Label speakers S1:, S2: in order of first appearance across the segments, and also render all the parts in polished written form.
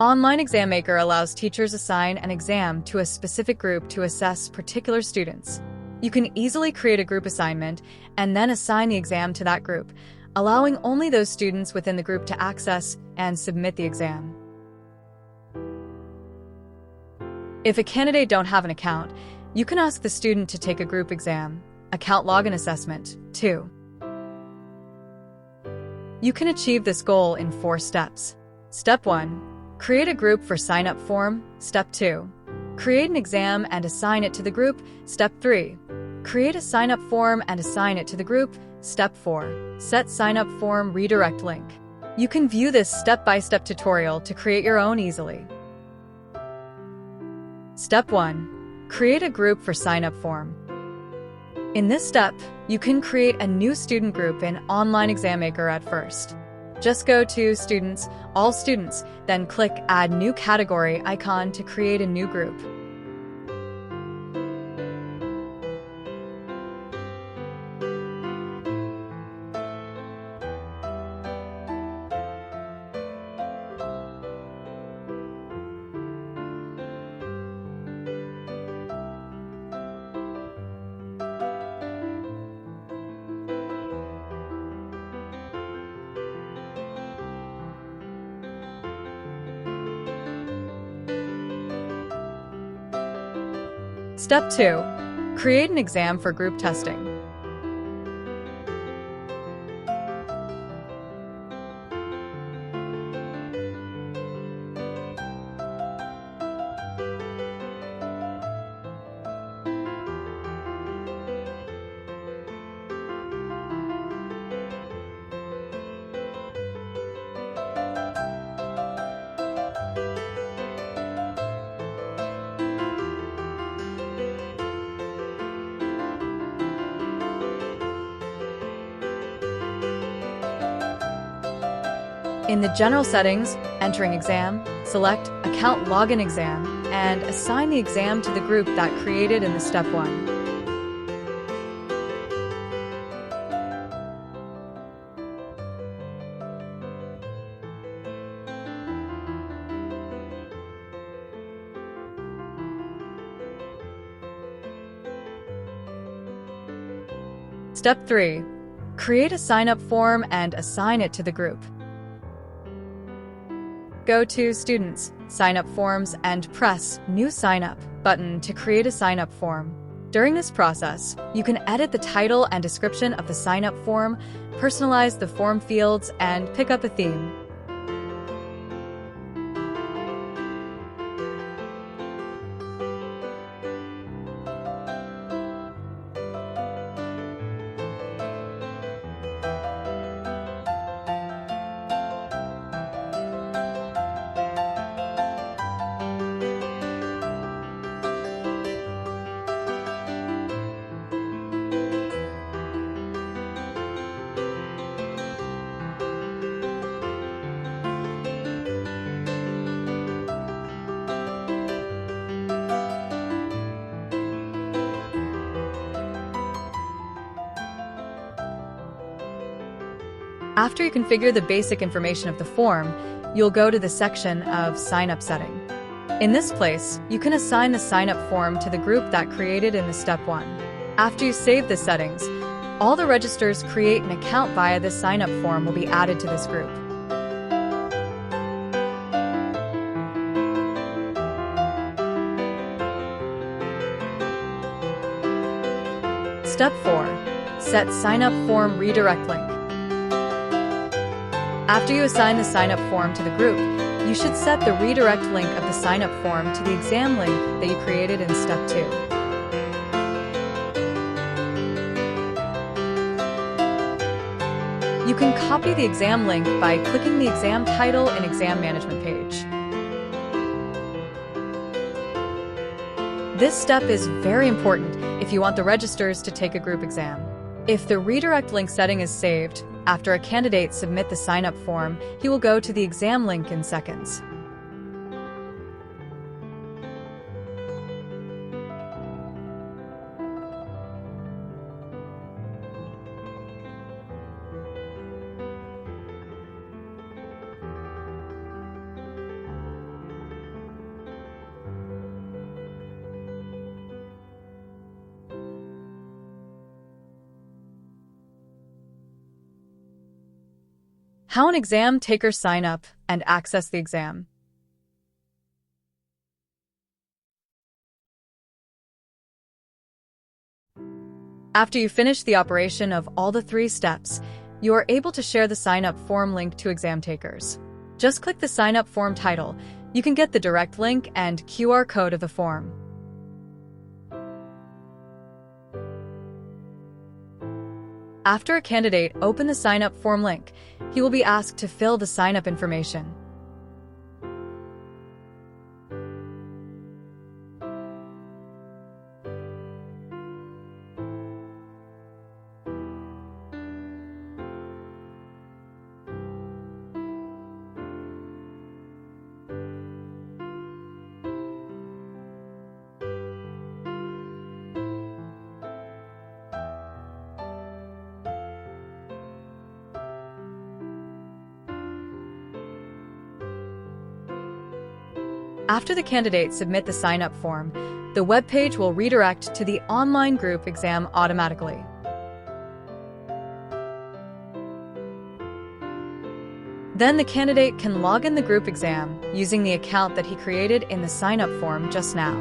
S1: Online Exam Maker allows teachers assign an exam to a specific group to assess particular students. You can easily create a group assignment and then assign the exam to that group, allowing only those students within the group to access and submit the exam. If a candidate don't have an account, you can ask the student to take a group exam, account login assessment, too. You can achieve this goal in 4 steps. Step 1. Create a group for sign-up form. Step 2. Create an exam and assign it to the group. Step 3. Create a sign-up form and assign it to the group. Step 4. Set sign-up form redirect link. You can view this step-by-step tutorial to create your own easily. Step 1. Create a group for sign-up form. In this step, you can create a new student group in Online Exam Maker at first. Just go to Students, All Students, then click Add New Category icon to create a new group. Step 2. Create an exam for group testing. In the General Settings, Entering Exam, select Account Login Exam and assign the exam to the group that created in the Step 1. Step 3. Create a sign-up form and assign it to the group. Go to Students, Sign-up Forms, and press New Sign-up button to create a sign-up form. During this process, you can edit the title and description of the sign-up form, personalize the form fields, and pick up a theme. After you configure the basic information of the form, you'll go to the section of Sign-up Setting. In this place, you can assign the sign-up form to the group that created in the Step 1. After you save the settings, all the registrars create an account via this sign-up form will be added to this group. Step 4. Set sign-up form redirect link. After you assign the sign-up form to the group, you should set the redirect link of the sign-up form to the exam link that you created in Step 2. You can copy the exam link by clicking the exam title in Exam Management page. This step is very important if you want the registrars to take a group exam. If the redirect link setting is saved, after a candidate submits the sign-up form, he will go to the exam link in seconds. How an exam taker sign up and access the exam. After you finish the operation of all the 3 steps, you are able to share the sign-up form link to exam takers. Just click the sign-up form title. You can get the direct link and QR code of the form. After a candidate open the sign-up form link, he will be asked to fill the sign-up information. After the candidate submit the sign-up form, the web page will redirect to the online group exam automatically. Then the candidate can log in the group exam using the account that he created in the sign-up form just now.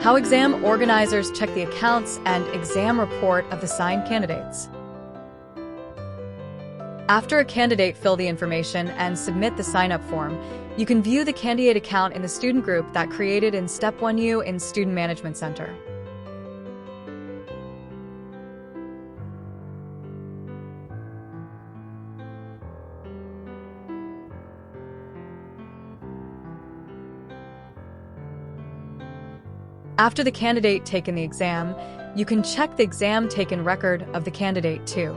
S1: How exam organizers check the accounts and exam report of the signed candidates. After a candidate fill the information and submit the sign-up form, you can view the candidate account in the student group that created in Step 1U in Student Management Center. After the candidate taken the exam, you can check the exam taken record of the candidate too.